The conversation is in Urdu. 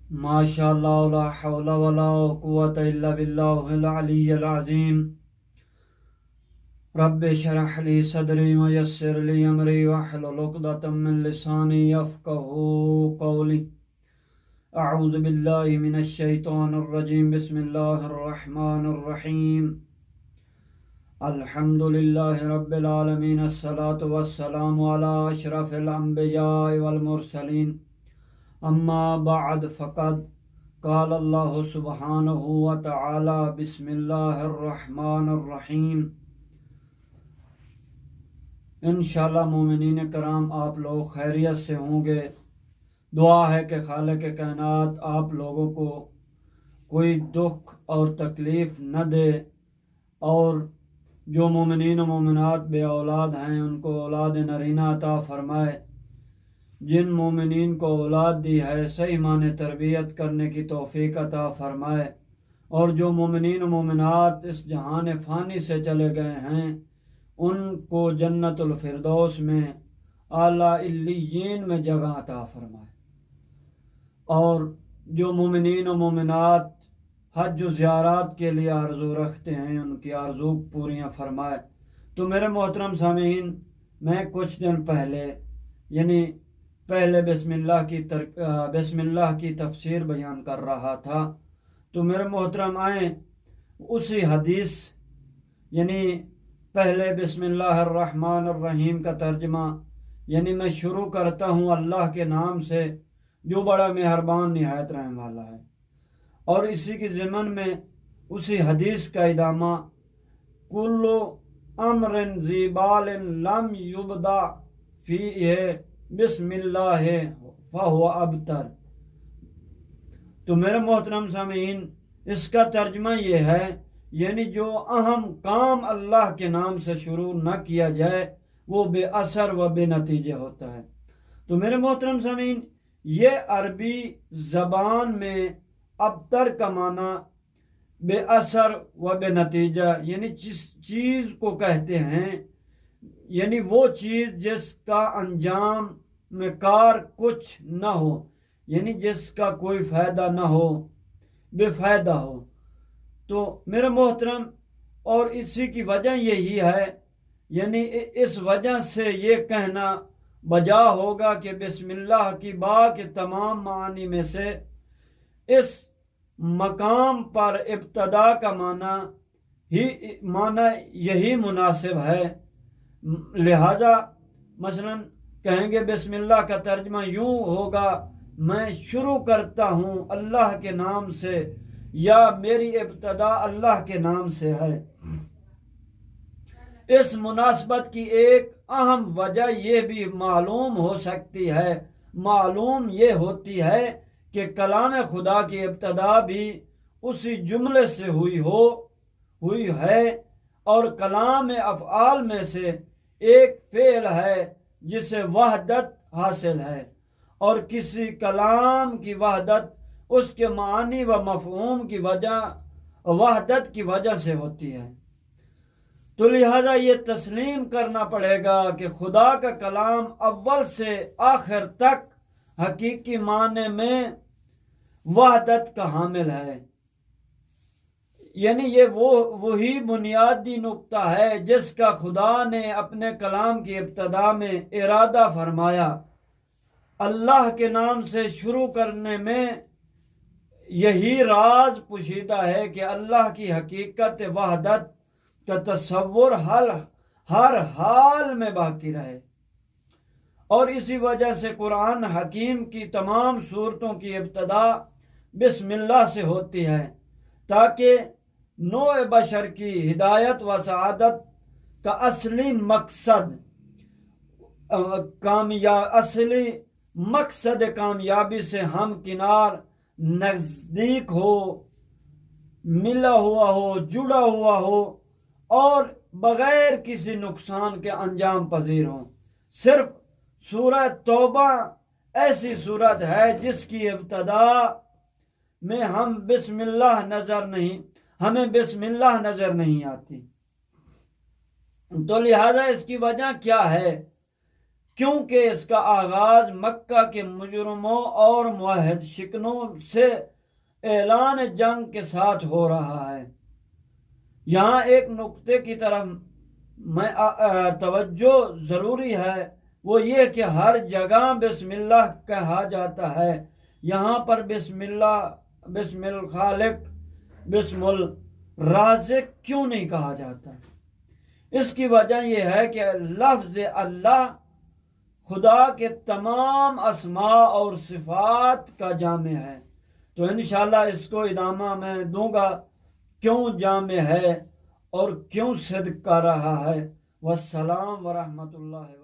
ماشاء اللہ لا حول ولا قوت الا باللہ العلی العظیم رب اشرح لی صدری ویسر لی امری واحلل عقدۃ من لسانی یفقہوا قولی اعوذ باللہ من الشیطان الرجیم بسم اللہ الرحمن الرحیم الحمد للہ رب العالمین الصلاة والسلام علی اشرف الانبیاء والمرسلین اما بعد فقد قال اللہ سبحانہ وتعالی بسم اللہ الرحمن الرحیم۔ انشاءاللہ مومنین کرام آپ لوگ خیریت سے ہوں گے۔ دعا ہے کہ خالق کائنات آپ لوگوں کو کوئی دکھ اور تکلیف نہ دے، اور جو مومنین و مومنات بے اولاد ہیں ان کو اولاد نرینہ عطا فرمائے۔ جن مومنین کو اولاد دی ہے صحیح معنی تربیت کرنے کی توفیق عطا فرمائے، اور جو مومنین و مومنات اس جہان فانی سے چلے گئے ہیں ان کو جنت الفردوس میں اعلیٰ علیین میں جگہ عطا فرمائے، اور جو مومنین و مومنات حج و زیارات کے لیے آرزو رکھتے ہیں ان کی آرزو پوریاں فرمائے۔ تو میرے محترم سامعین، میں کچھ دن پہلے یعنی پہلے بسم اللہ کی تفسیر بیان کر رہا تھا، تو میرے محترم آئیں اسی حدیث یعنی پہلے بسم اللہ الرحمن الرحیم کا ترجمہ یعنی میں شروع کرتا ہوں اللہ کے نام سے جو بڑا مہربان نہایت رحم والا ہے، اور اسی کی ضمن میں اسی حدیث کا ادامہ کل امر ذی بال لم یبدا فیہ بسم اللہ فہو ابتر۔ تو میرے محترم سامعین، اس کا ترجمہ یہ ہے یعنی جو اہم کام اللہ کے نام سے شروع نہ کیا جائے وہ بے اثر و بے نتیجے ہوتا ہے۔ تو میرے محترم سامعین، یہ عربی زبان میں ابتر کا معنی بے اثر و بے نتیجہ یعنی جس چیز کو کہتے ہیں، یعنی وہ چیز جس کا انجام میں کار کچھ نہ ہو، یعنی جس کا کوئی فائدہ نہ ہو، بے فائدہ ہو۔ تو میرے محترم، اور اسی کی وجہ یہی ہے، یعنی اس وجہ سے یہ کہنا بجا ہوگا کہ بسم اللہ کی با کے تمام معانی میں سے اس مقام پر ابتدا کا معنی یہی مناسب ہے۔ لہذا مثلا کہیں گے بسم اللہ کا ترجمہ یوں ہوگا، میں شروع کرتا ہوں اللہ کے نام سے، یا میری ابتدا اللہ کے نام سے ہے۔ اس مناسبت کی ایک اہم وجہ یہ بھی معلوم ہو سکتی ہے، معلوم یہ ہوتی ہے کہ کلام خدا کی ابتدا بھی اسی جملے سے ہوئی ہے، اور کلام افعال میں سے ایک فعل ہے جسے وحدت حاصل ہے، اور کسی کلام کی وحدت اس کے معنی و مفہوم کی وحدت کی وجہ سے ہوتی ہے۔ تو لہذا یہ تسلیم کرنا پڑے گا کہ خدا کا کلام اول سے آخر تک حقیقی معنی میں وحدت کا حامل ہے، یعنی یہ وہی بنیادی نقطہ ہے جس کا خدا نے اپنے کلام کی ابتدا میں ارادہ فرمایا۔ اللہ کے نام سے شروع کرنے میں یہی راز پوشیدہ ہے کہ اللہ کی حقیقت وحدت کا تصور ہر حال میں باقی رہے، اور اسی وجہ سے قرآن حکیم کی تمام صورتوں کی ابتدا بسم اللہ سے ہوتی ہے، تاکہ نوع بشر کی ہدایت و سعادت کا اصلی مقصد کامیابی سے ہمکنار، نزدیک ہو، ملا ہوا ہو، جڑا ہوا ہو، اور بغیر کسی نقصان کے انجام پذیر ہوں۔ صرف سورہ توبہ ایسی صورت ہے جس کی ابتدا میں ہمیں بسم اللہ نظر نہیں آتی۔ تو لہذا اس کی وجہ کیا ہے کیونکہ اس کا آغاز مکہ کے مجرموں اور معاہد شکنوں سے اعلان جنگ کے ساتھ ہو رہا ہے۔ یہاں ایک نقطے کی طرف میں توجہ ضروری ہے، وہ یہ کہ ہر جگہ بسم اللہ کہا جاتا ہے، یہاں پر بسم اللہ، بسم الخالق، بسم الرازق کیوں نہیں کہا جاتا؟ اس کی وجہ یہ ہے کہ لفظ اللہ خدا کے تمام اسماء اور صفات کا جامع ہے۔ تو انشاءاللہ اس کو ادامہ میں دوں گا کیوں جامع ہے اور کیوں صدق کر رہا ہے۔ والسلام ورحمۃ اللہ۔